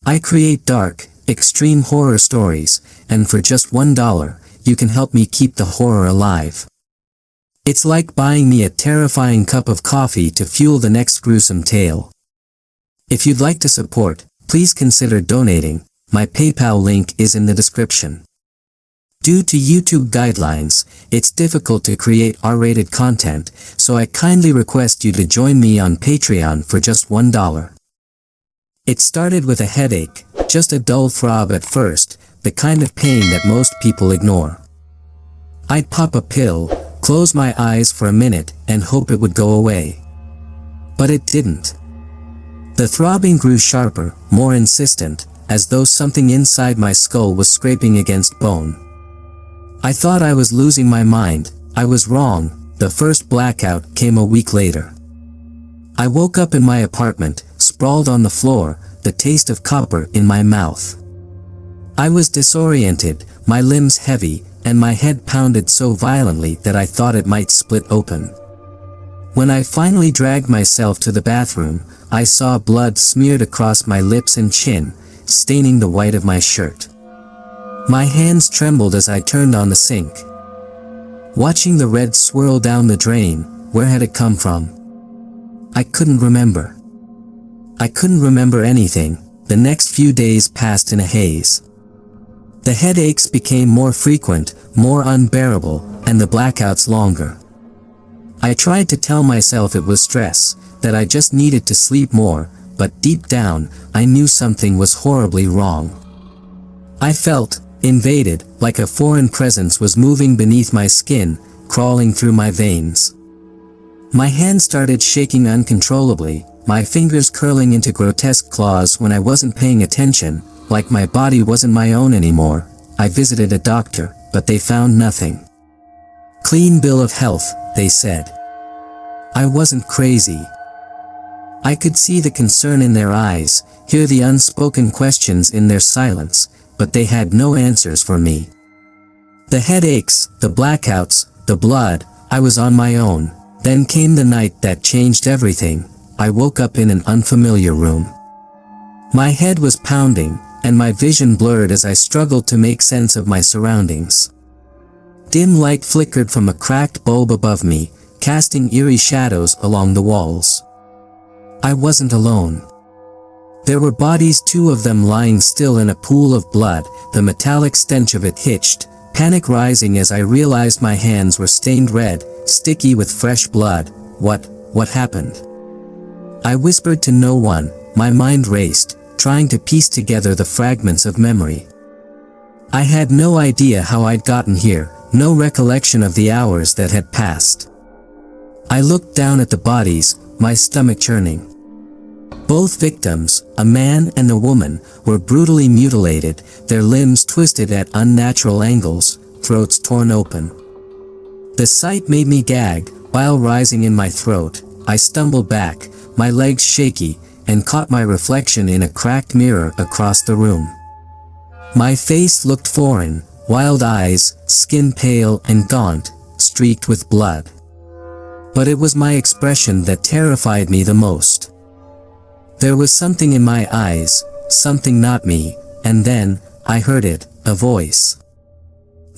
I create dark, extreme horror stories, and for just $1, you can help me keep the horror alive. It's like buying me a terrifying cup of coffee to fuel the next gruesome tale. If you'd like to support, please consider donating. My PayPal link is in the description. Due to YouTube guidelines, it's difficult to create R-rated content, so I kindly request you to join me on Patreon for just $1. It started with a headache, just a dull throb at first, the kind of pain that most people ignore. I'd pop a pill, close my eyes for a minute, and hope it would go away. But it didn't. The throbbing grew sharper, more insistent, as though something inside my skull was scraping against bone. I thought I was losing my mind. I was wrong. The first blackout came a week later. I woke up in my apartment, sprawled on the floor, the taste of copper in my mouth. I was disoriented, my limbs heavy, and my head pounded so violently that I thought it might split open. When I finally dragged myself to the bathroom, I saw blood smeared across my lips and chin, staining the white of my shirt. My hands trembled as I turned on the sink. Watching the red swirl down the drain, where had it come from? I couldn't remember. I couldn't remember anything. The next few days passed in a haze. The headaches became more frequent, more unbearable, and the blackouts longer. I tried to tell myself it was stress, that I just needed to sleep more, but deep down, I knew something was horribly wrong. I felt invaded, like a foreign presence was moving beneath my skin, crawling through my veins. My hands started shaking uncontrollably, my fingers curling into grotesque claws when I wasn't paying attention, like my body wasn't my own anymore. I visited a doctor, but they found nothing. Clean bill of health, they said. I wasn't crazy. I could see the concern in their eyes, hear the unspoken questions in their silence, but they had no answers for me. The headaches, the blackouts, the blood, I was on my own. Then came the night that changed everything. I woke up in an unfamiliar room. My head was pounding, and my vision blurred as I struggled to make sense of my surroundings. Dim light flickered from a cracked bulb above me, casting eerie shadows along the walls. I wasn't alone. There were bodies, 2 of them lying still in a pool of blood, the metallic stench of it hitched, panic rising as I realized my hands were stained red, sticky with fresh blood. What happened? I whispered to no one, my mind raced, trying to piece together the fragments of memory. I had no idea how I'd gotten here, no recollection of the hours that had passed. I looked down at the bodies, my stomach churning. Both victims, a man and a woman, were brutally mutilated, their limbs twisted at unnatural angles, throats torn open. The sight made me gag, bile rising in my throat. I stumbled back, my legs shaky, and caught my reflection in a cracked mirror across the room. My face looked foreign, wild eyes, skin pale and gaunt, streaked with blood. But it was my expression that terrified me the most. There was something in my eyes, something not me, and then, I heard it, a voice.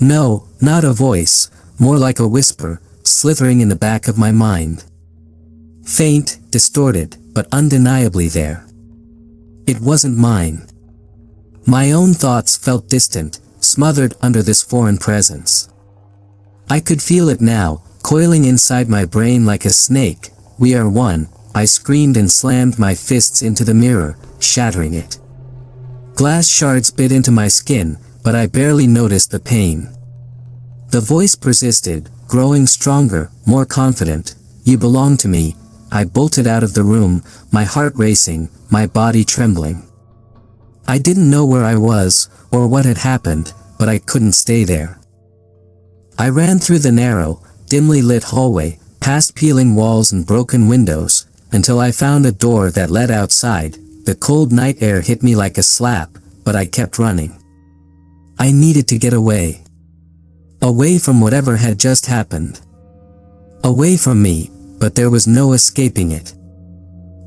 No, not a voice, more like a whisper, slithering in the back of my mind. Faint, distorted, but undeniably there. It wasn't mine. My own thoughts felt distant, smothered under this foreign presence. I could feel it now, coiling inside my brain like a snake. We are one, I screamed and slammed my fists into the mirror, shattering it. Glass shards bit into my skin, but I barely noticed the pain. The voice persisted, growing stronger, more confident. You belong to me. I bolted out of the room, my heart racing, my body trembling. I didn't know where I was, or what had happened, but I couldn't stay there. I ran through the narrow, dimly lit hallway, past peeling walls and broken windows, until I found a door that led outside. The cold night air hit me like a slap, but I kept running. I needed to get away. Away from whatever had just happened. Away from me, but there was no escaping it.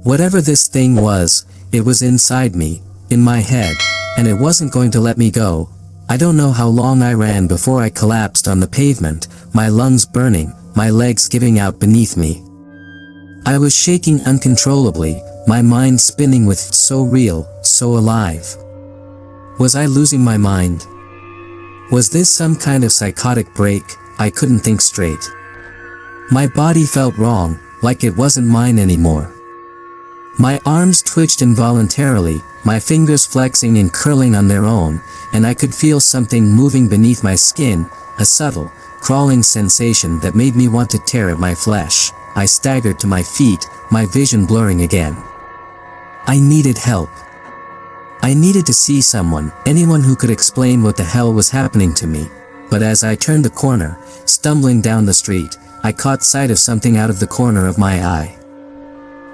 Whatever this thing was, it was inside me, in my head, and it wasn't going to let me go. I don't know how long I ran before I collapsed on the pavement, my lungs burning, my legs giving out beneath me. I was shaking uncontrollably, my mind spinning with so real, so alive. Was I losing my mind? Was this some kind of psychotic break? I couldn't think straight. My body felt wrong, like it wasn't mine anymore. My arms twitched involuntarily, my fingers flexing and curling on their own, and I could feel something moving beneath my skin, a subtle, crawling sensation that made me want to tear at my flesh. I staggered to my feet, my vision blurring again. I needed help. I needed to see someone, anyone who could explain what the hell was happening to me. But as I turned the corner, stumbling down the street, I caught sight of something out of the corner of my eye.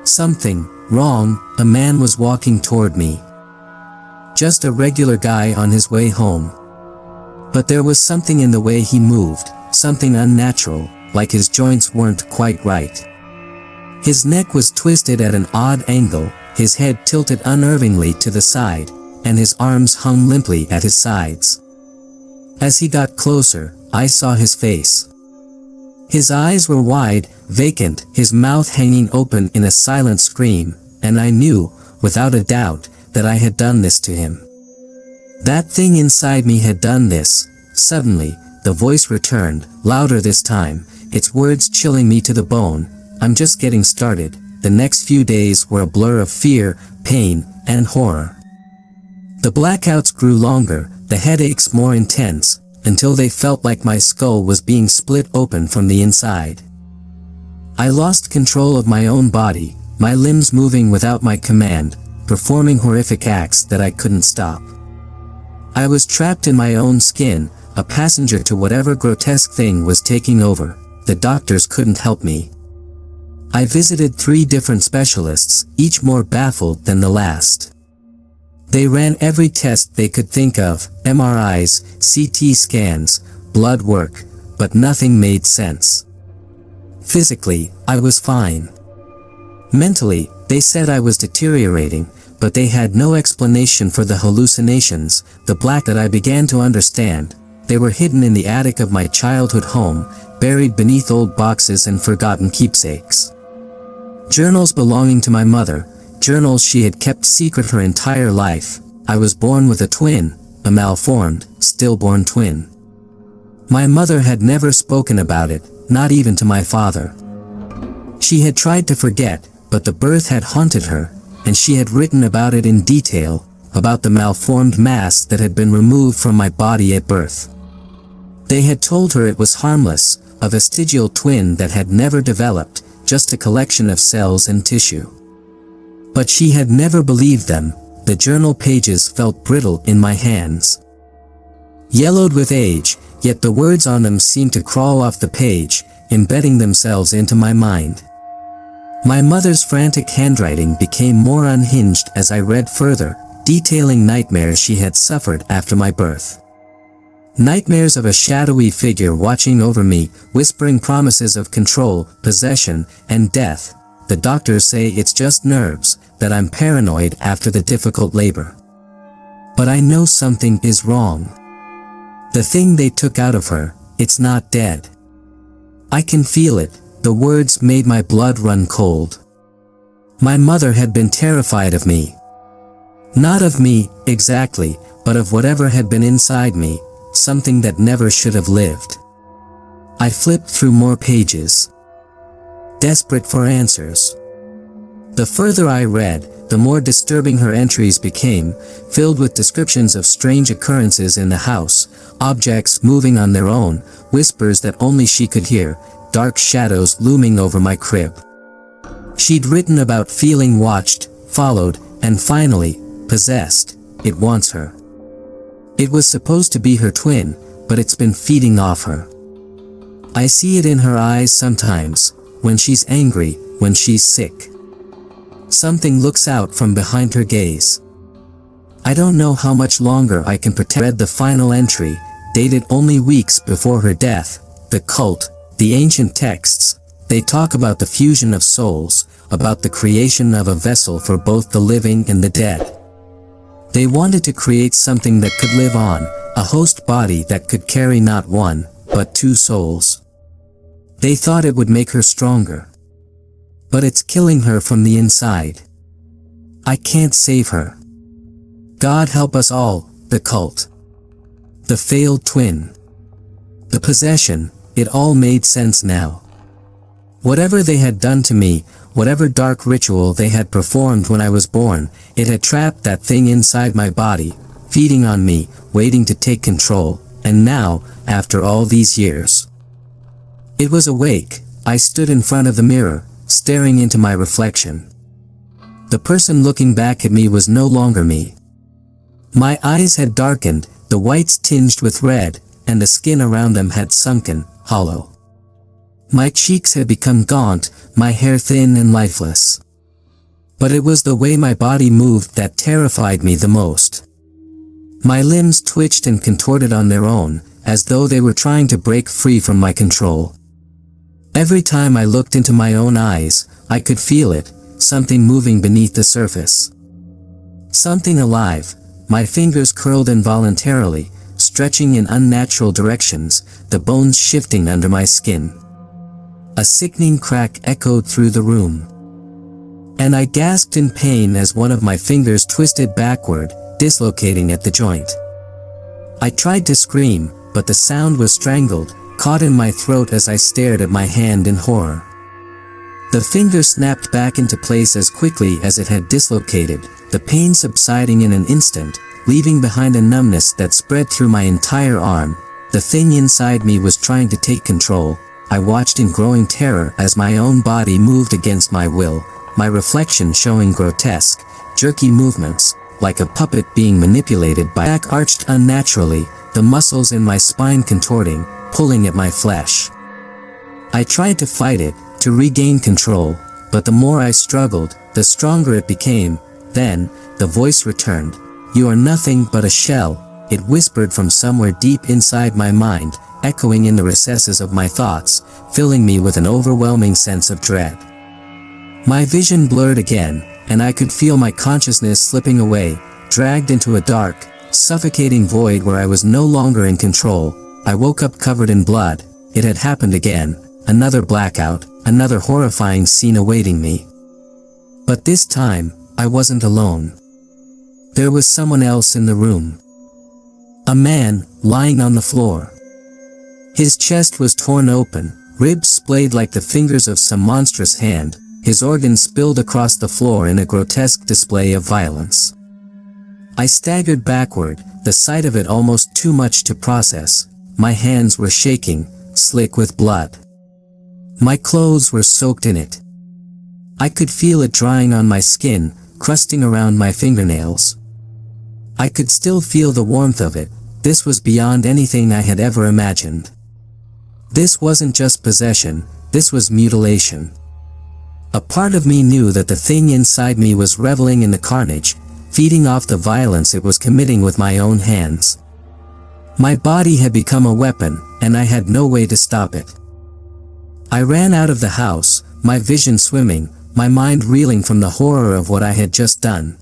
Something wrong. A man was walking toward me. Just a regular guy on his way home. But there was something in the way he moved, something unnatural, like his joints weren't quite right. His neck was twisted at an odd angle, his head tilted unnervingly to the side, and his arms hung limply at his sides. As he got closer, I saw his face. His eyes were wide, vacant, his mouth hanging open in a silent scream, and I knew, without a doubt, that I had done this to him. That thing inside me had done this. Suddenly, the voice returned, louder this time, its words chilling me to the bone. I'm just getting started. The next few days were a blur of fear, pain, and horror. The blackouts grew longer, the headaches more intense, until they felt like my skull was being split open from the inside. I lost control of my own body, my limbs moving without my command, performing horrific acts that I couldn't stop. I was trapped in my own skin, a passenger to whatever grotesque thing was taking over. The doctors couldn't help me. I visited 3 different specialists, each more baffled than the last. They ran every test they could think of, MRIs, CT scans, blood work, but nothing made sense. Physically, I was fine. Mentally, they said I was deteriorating, but they had no explanation for the hallucinations, the black that I began to understand. They were hidden in the attic of my childhood home, buried beneath old boxes and forgotten keepsakes. Journals belonging to my mother, journals she had kept secret her entire life. I was born with a twin, a malformed, stillborn twin. My mother had never spoken about it, not even to my father. She had tried to forget, but the birth had haunted her, and she had written about it in detail, about the malformed mass that had been removed from my body at birth. They had told her it was harmless, a vestigial twin that had never developed, just a collection of cells and tissue. But she had never believed them. The journal pages felt brittle in my hands. Yellowed with age, yet the words on them seemed to crawl off the page, embedding themselves into my mind. My mother's frantic handwriting became more unhinged as I read further, detailing nightmares she had suffered after my birth. Nightmares of a shadowy figure watching over me, whispering promises of control, possession, and death. The doctors say it's just nerves, that I'm paranoid after the difficult labor. But I know something is wrong. The thing they took out of her, it's not dead. I can feel it. The words made my blood run cold. My mother had been terrified of me. Not of me, exactly, but of whatever had been inside me, something that never should have lived. I flipped through more pages, desperate for answers. The further I read, the more disturbing her entries became, filled with descriptions of strange occurrences in the house, objects moving on their own, whispers that only she could hear, dark shadows looming over my crib. She'd written about feeling watched, followed, and finally, possessed. It wants her. It was supposed to be her twin, but it's been feeding off her. I see it in her eyes sometimes, when she's angry, when she's sick. Something looks out from behind her gaze. I don't know how much longer I can pretend. Read the final entry, dated only weeks before her death. The cult, the ancient texts, they talk about the fusion of souls, about the creation of a vessel for both the living and the dead. They wanted to create something that could live on, a host body that could carry not one, but two souls. They thought it would make her stronger. But it's killing her from the inside. I can't save her. God help us all, the cult. The failed twin. The possession, it all made sense now. Whatever they had done to me, whatever dark ritual they had performed when I was born, it had trapped that thing inside my body, feeding on me, waiting to take control, and now, after all these years. It was awake. I stood in front of the mirror, staring into my reflection. The person looking back at me was no longer me. My eyes had darkened, the whites tinged with red, and the skin around them had sunken, hollow. My cheeks had become gaunt, my hair thin and lifeless. But it was the way my body moved that terrified me the most. My limbs twitched and contorted on their own, as though they were trying to break free from my control. Every time I looked into my own eyes, I could feel it, something moving beneath the surface. Something alive. My fingers curled involuntarily, stretching in unnatural directions, the bones shifting under my skin. A sickening crack echoed through the room. And I gasped in pain as one of my fingers twisted backward, dislocating at the joint. I tried to scream, but the sound was strangled, caught in my throat as I stared at my hand in horror. The finger snapped back into place as quickly as it had dislocated, the pain subsiding in an instant, leaving behind a numbness that spread through my entire arm. The thing inside me was trying to take control. I watched in growing terror as my own body moved against my will, my reflection showing grotesque, jerky movements, like a puppet being manipulated by back arched unnaturally, the muscles in my spine contorting, pulling at my flesh. I tried to fight it, to regain control, but the more I struggled, the stronger it became. Then, the voice returned. "You are nothing but a shell," it whispered from somewhere deep inside my mind, echoing in the recesses of my thoughts, filling me with an overwhelming sense of dread. My vision blurred again, and I could feel my consciousness slipping away, dragged into a dark, suffocating void where I was no longer in control. I woke up covered in blood. It had happened again, another blackout, another horrifying scene awaiting me. But this time, I wasn't alone. There was someone else in the room. A man, lying on the floor. His chest was torn open, ribs splayed like the fingers of some monstrous hand, his organs spilled across the floor in a grotesque display of violence. I staggered backward, the sight of it almost too much to process. My hands were shaking, slick with blood. My clothes were soaked in it. I could feel it drying on my skin, crusting around my fingernails. I could still feel the warmth of it. This was beyond anything I had ever imagined. This wasn't just possession, this was mutilation. A part of me knew that the thing inside me was reveling in the carnage, feeding off the violence it was committing with my own hands. My body had become a weapon, and I had no way to stop it. I ran out of the house, my vision swimming, my mind reeling from the horror of what I had just done.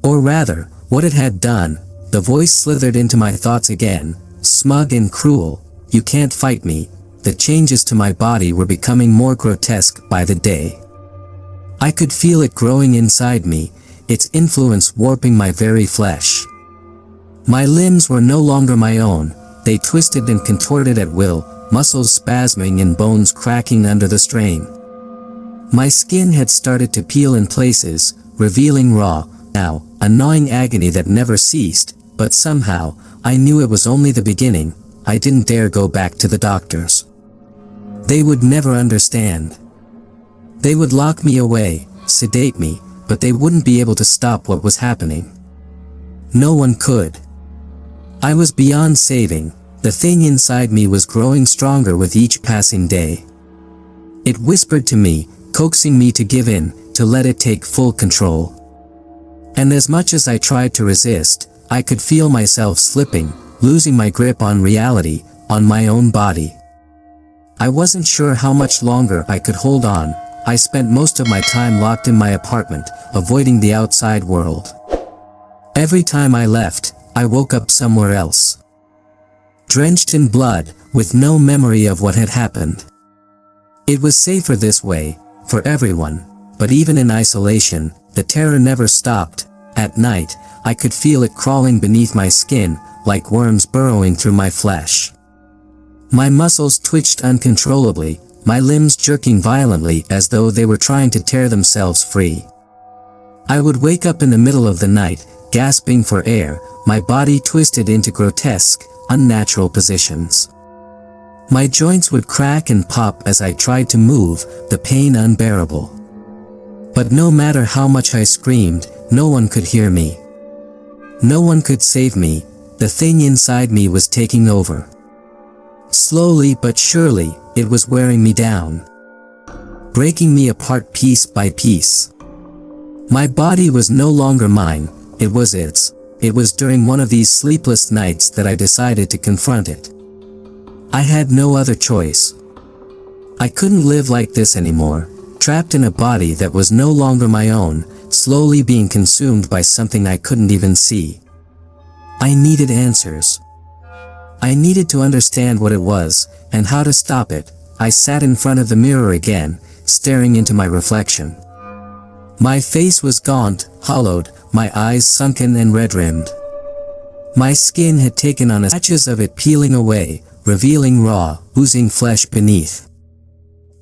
Or rather, what it had done. The voice slithered into my thoughts again, smug and cruel. "You can't fight me." The changes to my body were becoming more grotesque by the day. I could feel it growing inside me, its influence warping my very flesh. My limbs were no longer my own, they twisted and contorted at will, muscles spasming and bones cracking under the strain. My skin had started to peel in places, revealing raw, now, a gnawing agony that never ceased, but somehow, I knew it was only the beginning. I didn't dare go back to the doctors. They would never understand. They would lock me away, sedate me, but they wouldn't be able to stop what was happening. No one could. I was beyond saving. The thing inside me was growing stronger with each passing day. It whispered to me, coaxing me to give in, to let it take full control. And as much as I tried to resist, I could feel myself slipping, losing my grip on reality, on my own body. I wasn't sure how much longer I could hold on. I spent most of my time locked in my apartment, avoiding the outside world. Every time I left, I woke up somewhere else. Drenched in blood, with no memory of what had happened. It was safer this way, for everyone, but even in isolation, the terror never stopped. At night, I could feel it crawling beneath my skin, like worms burrowing through my flesh. My muscles twitched uncontrollably, my limbs jerking violently as though they were trying to tear themselves free. I would wake up in the middle of the night, gasping for air, my body twisted into grotesque, unnatural positions. My joints would crack and pop as I tried to move, the pain unbearable. But no matter how much I screamed, no one could hear me. No one could save me, the thing inside me was taking over. Slowly but surely, it was wearing me down. Breaking me apart piece by piece. My body was no longer mine, it was its. It was during one of these sleepless nights that I decided to confront it. I had no other choice. I couldn't live like this anymore, trapped in a body that was no longer my own, slowly being consumed by something I couldn't even see. I needed answers. I needed to understand what it was, and how to stop it. I sat in front of the mirror again, staring into my reflection. My face was gaunt, hollowed, my eyes sunken and red-rimmed. My skin had taken on patches of it peeling away, revealing raw, oozing flesh beneath.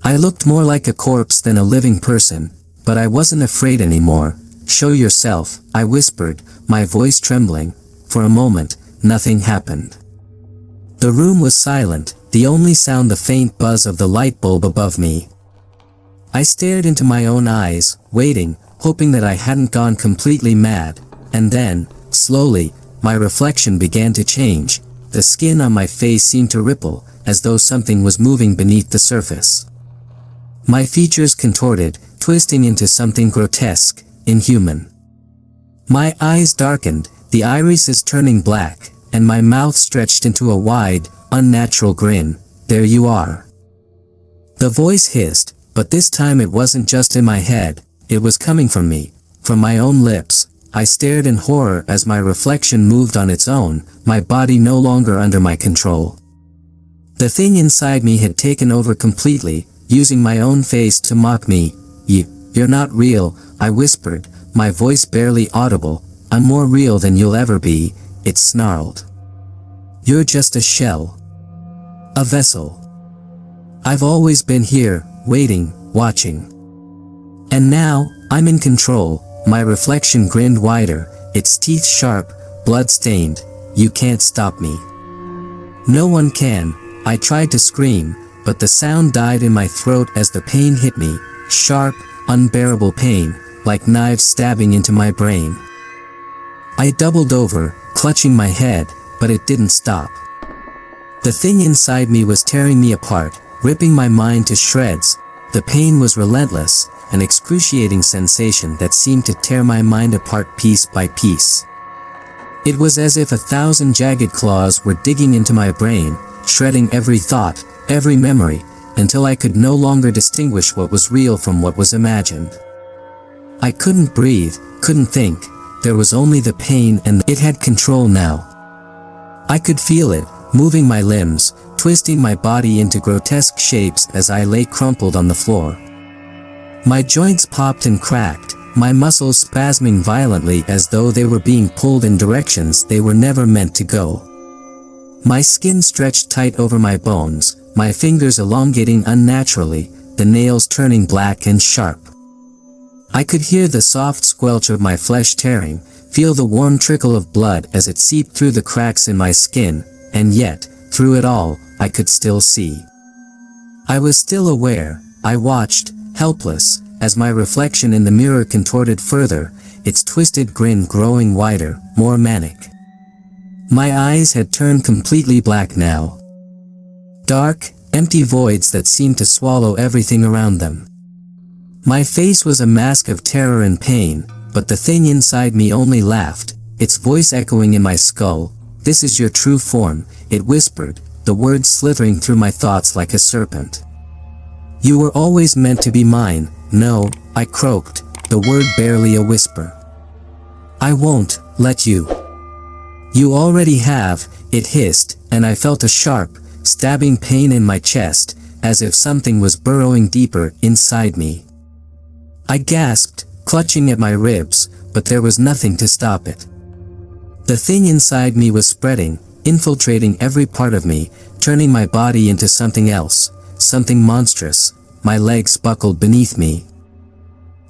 I looked more like a corpse than a living person, but I wasn't afraid anymore. "Show yourself," I whispered, my voice trembling. For a moment, nothing happened. The room was silent, the only sound the faint buzz of the light bulb above me. I stared into my own eyes, waiting, hoping that I hadn't gone completely mad, and then, slowly, my reflection began to change. The skin on my face seemed to ripple, as though something was moving beneath the surface. My features contorted, twisting into something grotesque, inhuman. My eyes darkened, the irises turning black, and my mouth stretched into a wide, unnatural grin. "There you are." The voice hissed, but this time it wasn't just in my head, it was coming from me, from my own lips. I stared in horror as my reflection moved on its own, my body no longer under my control. The thing inside me had taken over completely, using my own face to mock me. You're not real," I whispered, my voice barely audible. "I'm more real than you'll ever be," it snarled. "You're just a shell. A vessel. I've always been here, waiting, watching. And now, I'm in control." My reflection grinned wider, its teeth sharp, blood-stained. "You can't stop me." "No one can." I tried to scream, but the sound died in my throat as the pain hit me, sharp, unbearable pain, like knives stabbing into my brain. I doubled over, clutching my head, but it didn't stop. The thing inside me was tearing me apart, ripping my mind to shreds. The pain was relentless, an excruciating sensation that seemed to tear my mind apart piece by piece. It was as if 1,000 jagged claws were digging into my brain, shredding every thought, every memory, until I could no longer distinguish what was real from what was imagined. I couldn't breathe, couldn't think, there was only the pain, and it had control now. I could feel it, moving my limbs, twisting my body into grotesque shapes as I lay crumpled on the floor. My joints popped and cracked, my muscles spasming violently as though they were being pulled in directions they were never meant to go. My skin stretched tight over my bones, my fingers elongating unnaturally, the nails turning black and sharp. I could hear the soft squelch of my flesh tearing, feel the warm trickle of blood as it seeped through the cracks in my skin, and yet, through it all, I could still see. I was still aware. I watched, helpless, as my reflection in the mirror contorted further, its twisted grin growing wider, more manic. My eyes had turned completely black now. Dark, empty voids that seemed to swallow everything around them. My face was a mask of terror and pain, but the thing inside me only laughed, its voice echoing in my skull. "This is your true form," it whispered, the words slithering through my thoughts like a serpent. "You were always meant to be mine." "No," I croaked, the word barely a whisper. I won't let you. You already have, it hissed, and I felt a sharp, stabbing pain in my chest, as if something was burrowing deeper inside me. I gasped, clutching at my ribs, but there was nothing to stop it. The thing inside me was spreading, infiltrating every part of me, turning my body into something else, something monstrous. My legs buckled beneath me,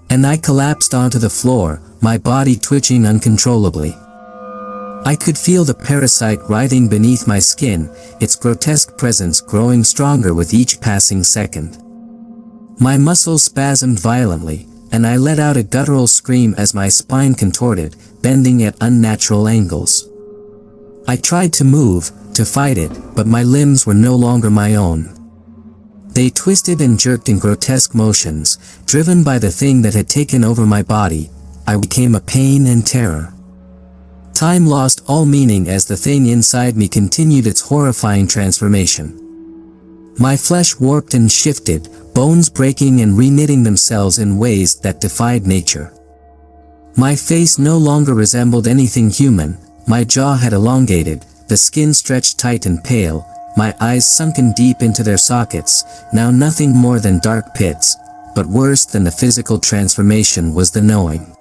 and I collapsed onto the floor, my body twitching uncontrollably. I could feel the parasite writhing beneath my skin, its grotesque presence growing stronger with each passing second. My muscles spasmed violently, and I let out a guttural scream as my spine contorted, bending at unnatural angles. I tried to move, to fight it, but my limbs were no longer my own. They twisted and jerked in grotesque motions, driven by the thing that had taken over my body. I became a pain and terror. Time lost all meaning as the thing inside me continued its horrifying transformation. My flesh warped and shifted, bones breaking and reknitting themselves in ways that defied nature. My face no longer resembled anything human, my jaw had elongated, the skin stretched tight and pale, my eyes sunken deep into their sockets, now nothing more than dark pits, but worse than the physical transformation was the knowing.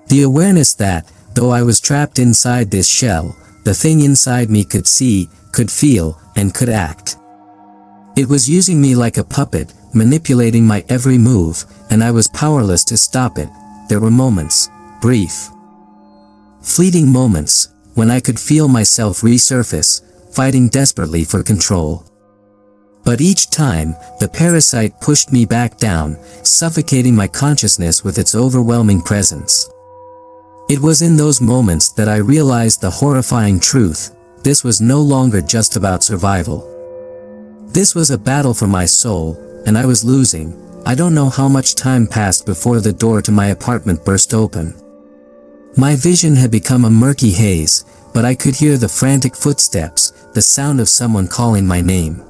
The awareness that, though I was trapped inside this shell, the thing inside me could see, could feel, and could act. It was using me like a puppet, manipulating my every move, and I was powerless to stop it. There were moments, brief, fleeting moments, when I could feel myself resurface, fighting desperately for control. But each time, the parasite pushed me back down, suffocating my consciousness with its overwhelming presence. It was in those moments that I realized the horrifying truth: this was no longer just about survival. This was a battle for my soul, and I was losing. I don't know how much time passed before the door to my apartment burst open. My vision had become a murky haze, but I could hear the frantic footsteps, the sound of someone calling my name.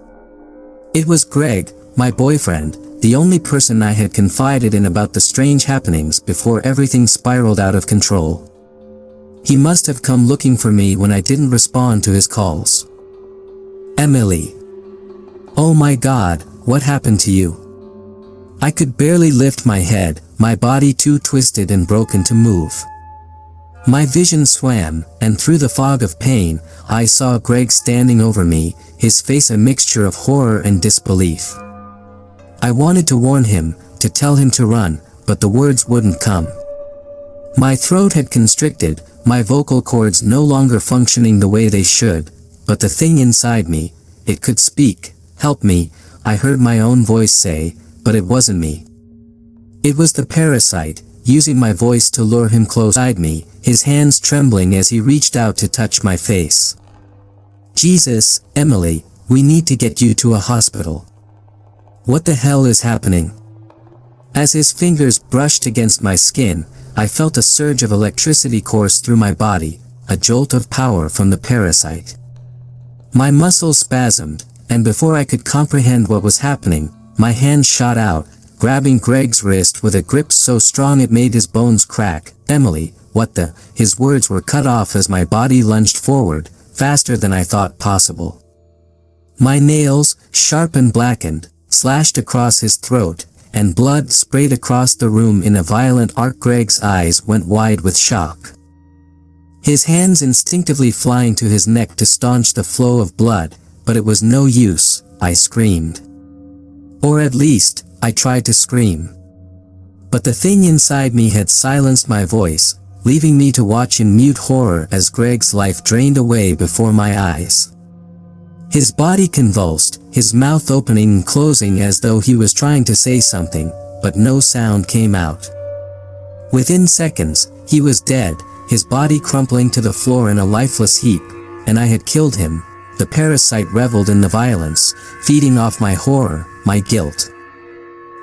It was Greg, my boyfriend, the only person I had confided in about the strange happenings before everything spiraled out of control. He must have come looking for me when I didn't respond to his calls. Emily. Oh my God, what happened to you? I could barely lift my head, my body too twisted and broken to move. My vision swam, and through the fog of pain, I saw Greg standing over me, his face a mixture of horror and disbelief. I wanted to warn him, to tell him to run, but the words wouldn't come. My throat had constricted, my vocal cords no longer functioning the way they should, but the thing inside me, it could speak. Help me, I heard my own voice say, but it wasn't me. It was the parasite, using my voice to lure him close beside me, his hands trembling as he reached out to touch my face. Jesus, Emily, we need to get you to a hospital. What the hell is happening? As his fingers brushed against my skin, I felt a surge of electricity course through my body, a jolt of power from the parasite. My muscles spasmed, and before I could comprehend what was happening, my hand shot out, grabbing Greg's wrist with a grip so strong it made his bones crack. Emily, what the? His words were cut off as my body lunged forward, faster than I thought possible. My nails, sharp and blackened, slashed across his throat, and blood sprayed across the room in a violent arc. Greg's eyes went wide with shock. His hands instinctively flying to his neck to staunch the flow of blood, but it was no use. I screamed. Or at least, I tried to scream. But the thing inside me had silenced my voice, leaving me to watch in mute horror as Greg's life drained away before my eyes. His body convulsed, his mouth opening and closing as though he was trying to say something, but no sound came out. Within seconds, he was dead, his body crumpling to the floor in a lifeless heap, and I had killed him. The parasite reveled in the violence, feeding off my horror, my guilt.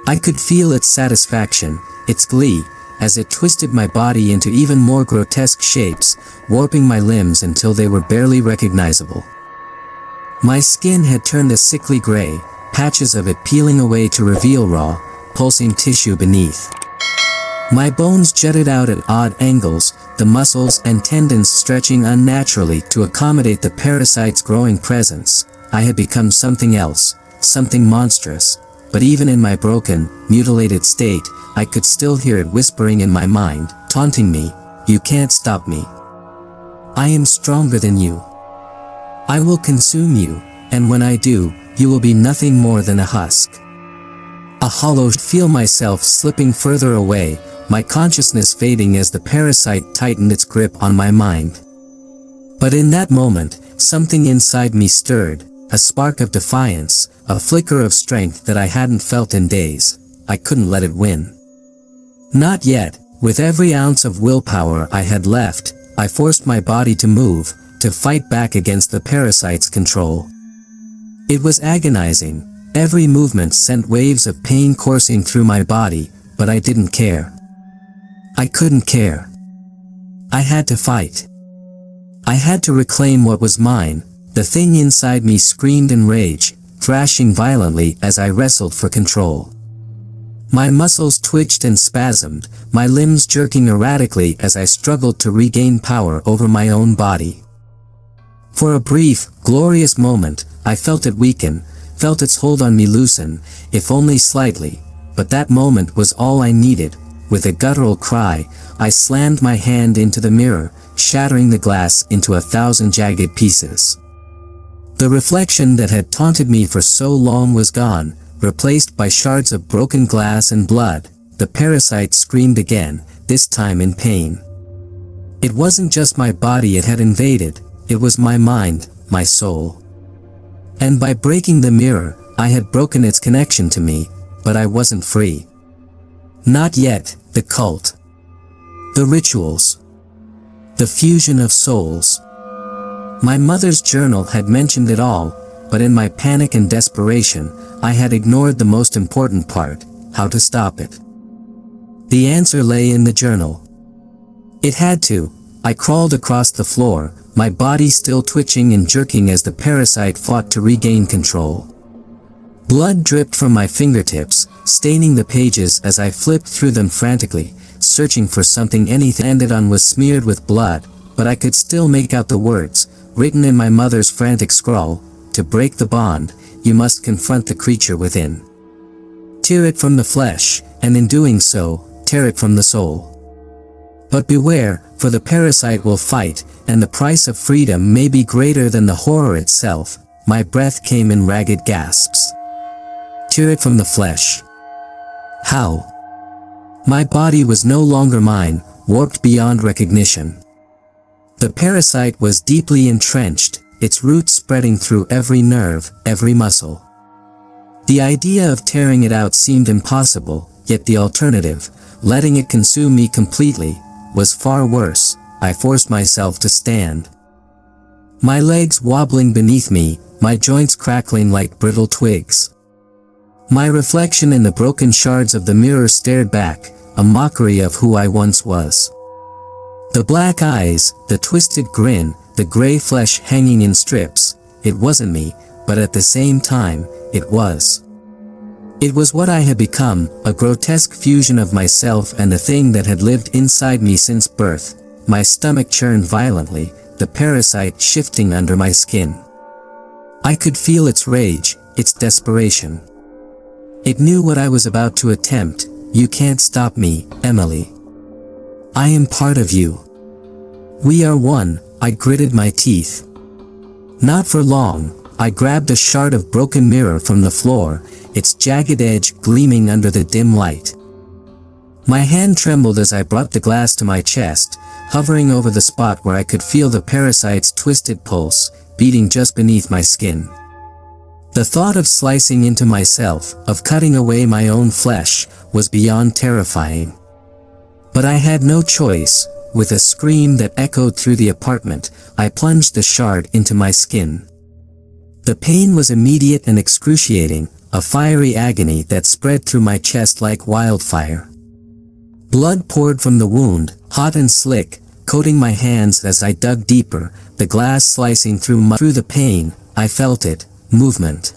I could feel its satisfaction, its glee, as it twisted my body into even more grotesque shapes, warping my limbs until they were barely recognizable. My skin had turned a sickly gray, patches of it peeling away to reveal raw, pulsing tissue beneath. My bones jutted out at odd angles, the muscles and tendons stretching unnaturally to accommodate the parasite's growing presence. I had become something else, something monstrous, but even in my broken, mutilated state, I could still hear it whispering in my mind, taunting me, "You can't stop me. I am stronger than you. I will consume you, and when I do, you will be nothing more than a husk." A hollow feel myself slipping further away, my consciousness fading as the parasite tightened its grip on my mind. But in that moment, something inside me stirred, a spark of defiance, a flicker of strength that I hadn't felt in days. I couldn't let it win. Not yet. With every ounce of willpower I had left, I forced my body to move, to fight back against the parasite's control. It was agonizing. Every movement sent waves of pain coursing through my body, but I didn't care. I couldn't care. I had to fight. I had to reclaim what was mine. The thing inside me screamed in rage, thrashing violently as I wrestled for control. My muscles twitched and spasmed, my limbs jerking erratically as I struggled to regain power over my own body. For a brief, glorious moment, I felt it weaken, felt its hold on me loosen, if only slightly, but that moment was all I needed. With a guttural cry, I slammed my hand into the mirror, shattering the glass into 1,000 jagged pieces. The reflection that had taunted me for so long was gone, replaced by shards of broken glass and blood. The parasite screamed again, this time in pain. It wasn't just my body it had invaded, it was my mind, my soul. And by breaking the mirror, I had broken its connection to me, but I wasn't free. Not yet. The cult. The rituals. The fusion of souls. My mother's journal had mentioned it all, but in my panic and desperation, I had ignored the most important part, how to stop it. The answer lay in the journal. It had to. I crawled across the floor, my body still twitching and jerking as the parasite fought to regain control. Blood dripped from my fingertips, staining the pages as I flipped through them frantically, searching for something anything ended on was smeared with blood, but I could still make out the words, written in my mother's frantic scrawl, "To break the bond, you must confront the creature within. Tear it from the flesh, and in doing so, tear it from the soul. But beware, for the parasite will fight, and the price of freedom may be greater than the horror itself." My breath came in ragged gasps. Tear it from the flesh. How? My body was no longer mine, warped beyond recognition. The parasite was deeply entrenched, its roots spreading through every nerve, every muscle. The idea of tearing it out seemed impossible, yet the alternative, letting it consume me completely, was far worse. I forced myself to stand. My legs wobbling beneath me, my joints crackling like brittle twigs. My reflection in the broken shards of the mirror stared back, a mockery of who I once was. The black eyes, the twisted grin, the gray flesh hanging in strips, it wasn't me, but at the same time, it was. It was what I had become, a grotesque fusion of myself and the thing that had lived inside me since birth. My stomach churned violently, the parasite shifting under my skin. I could feel its rage, its desperation. It knew what I was about to attempt. "You can't stop me, Emily. I am part of you. We are one." I gritted my teeth. Not for long. I grabbed a shard of broken mirror from the floor, its jagged edge gleaming under the dim light. My hand trembled as I brought the glass to my chest, hovering over the spot where I could feel the parasite's twisted pulse, beating just beneath my skin. The thought of slicing into myself, of cutting away my own flesh, was beyond terrifying. But I had no choice. With a scream that echoed through the apartment, I plunged the shard into my skin. The pain was immediate and excruciating, a fiery agony that spread through my chest like wildfire. Blood poured from the wound, hot and slick, coating my hands as I dug deeper, the glass slicing through the pain. I felt it. Movement.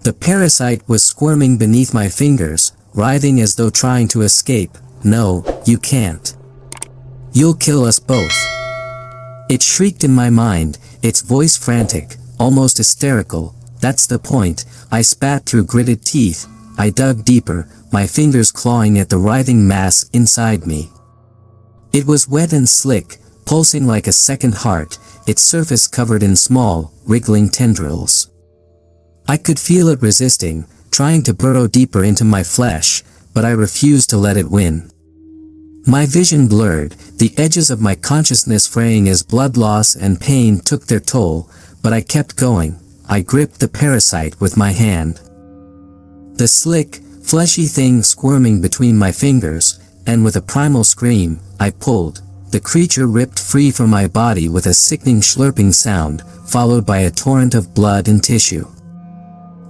The parasite was squirming beneath my fingers, writhing as though trying to escape. "No, you can't. You'll kill us both." It shrieked in my mind, its voice frantic, almost hysterical. "That's the point." I spat through gritted teeth. I dug deeper, my fingers clawing at the writhing mass inside me. It was wet and slick, pulsing like a second heart, its surface covered in small, wriggling tendrils. I could feel it resisting, trying to burrow deeper into my flesh, but I refused to let it win. My vision blurred, the edges of my consciousness fraying as blood loss and pain took their toll, but I kept going. I gripped the parasite with my hand. The slick, fleshy thing squirming between my fingers, and with a primal scream, I pulled. The creature ripped free from my body with a sickening slurping sound, followed by a torrent of blood and tissue.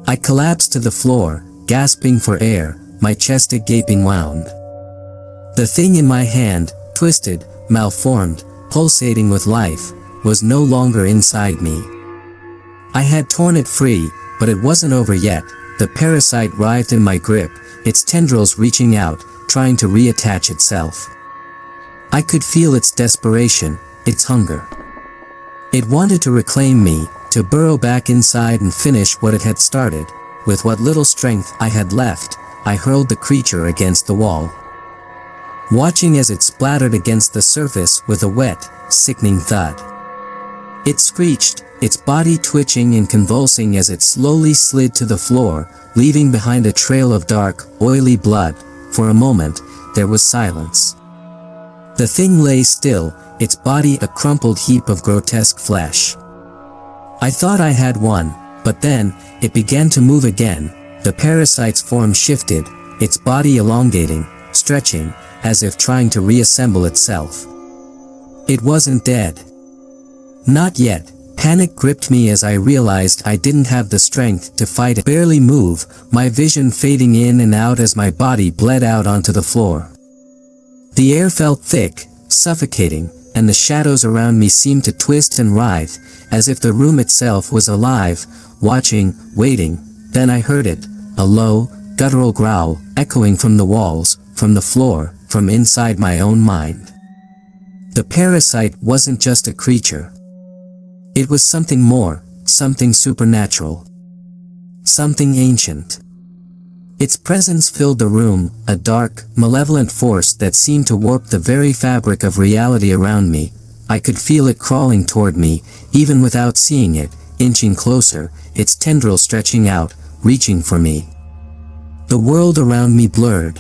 I collapsed to the floor, gasping for air, my chest a gaping wound. The thing in my hand, twisted, malformed, pulsating with life, was no longer inside me. I had torn it free, but it wasn't over yet. The parasite writhed in my grip, its tendrils reaching out, trying to reattach itself. I could feel its desperation, its hunger. It wanted to reclaim me, to burrow back inside and finish what it had started. With what little strength I had left, I hurled the creature against the wall, watching as it splattered against the surface with a wet, sickening thud. It screeched, its body twitching and convulsing as it slowly slid to the floor, leaving behind a trail of dark, oily blood. For a moment, there was silence. The thing lay still, its body a crumpled heap of grotesque flesh. I thought I had won, but then, it began to move again. The parasite's form shifted, its body elongating, stretching, as if trying to reassemble itself. It wasn't dead. Not yet. Panic gripped me as I realized I didn't have the strength to fight it. Barely move, my vision fading in and out as my body bled out onto the floor. The air felt thick, suffocating, and the shadows around me seemed to twist and writhe, as if the room itself was alive, watching, waiting. Then I heard it, a low, guttural growl, echoing from the walls, from the floor, from inside my own mind. The parasite wasn't just a creature. It was something more, something supernatural. Something ancient. Its presence filled the room, a dark, malevolent force that seemed to warp the very fabric of reality around me. I could feel it crawling toward me, even without seeing it, inching closer, its tendrils stretching out, reaching for me. The world around me blurred.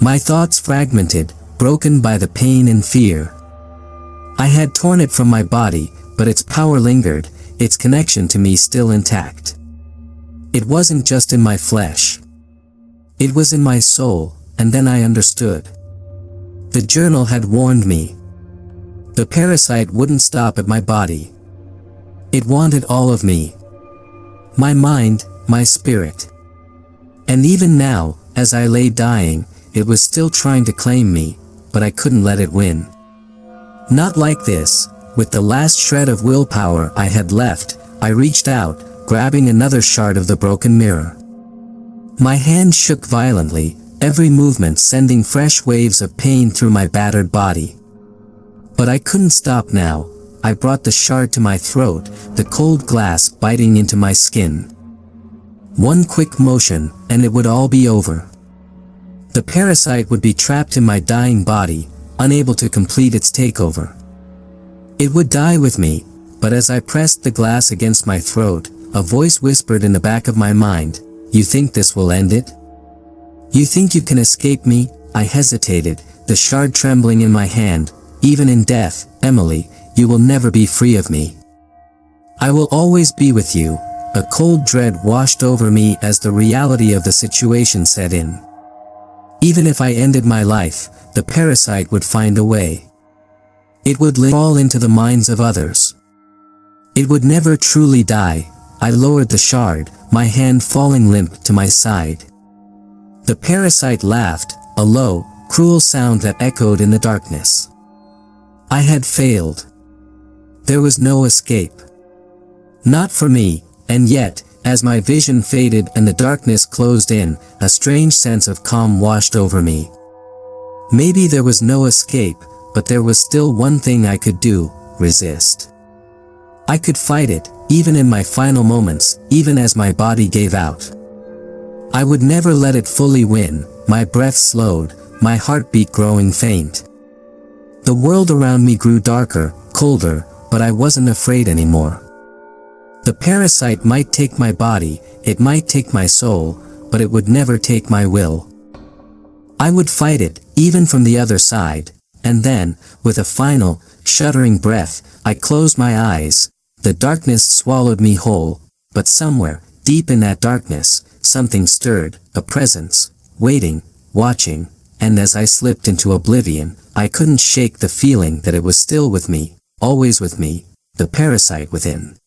My thoughts fragmented, broken by the pain and fear. I had torn it from my body, but its power lingered, its connection to me still intact. It wasn't just in my flesh. It was in my soul, and then I understood. The journal had warned me. The parasite wouldn't stop at my body. It wanted all of me. My mind, my spirit. And even now, as I lay dying, it was still trying to claim me, but I couldn't let it win. Not like this. With the last shred of willpower I had left, I reached out, grabbing another shard of the broken mirror. My hand shook violently, every movement sending fresh waves of pain through my battered body. But I couldn't stop now. I brought the shard to my throat, the cold glass biting into my skin. One quick motion, and it would all be over. The parasite would be trapped in my dying body, unable to complete its takeover. It would die with me, but as I pressed the glass against my throat, a voice whispered in the back of my mind, "You think this will end it? You think you can escape me?" I hesitated, the shard trembling in my hand. "Even in death, Emily, you will never be free of me. I will always be with you." A cold dread washed over me as the reality of the situation set in. Even if I ended my life, the parasite would find a way. It would fall into the minds of others. It would never truly die. I lowered the shard, my hand falling limp to my side. The parasite laughed, a low, cruel sound that echoed in the darkness. I had failed. There was no escape. Not for me, and yet, as my vision faded and the darkness closed in, a strange sense of calm washed over me. Maybe there was no escape, but there was still one thing I could do: resist. I could fight it, even in my final moments, even as my body gave out. I would never let it fully win. My breath slowed, my heartbeat growing faint. The world around me grew darker, colder, but I wasn't afraid anymore. The parasite might take my body, it might take my soul, but it would never take my will. I would fight it, even from the other side, and then, with a final, shuddering breath, I closed my eyes. The darkness swallowed me whole, but somewhere, deep in that darkness, something stirred, a presence, waiting, watching, and as I slipped into oblivion, I couldn't shake the feeling that it was still with me, always with me, the parasite within.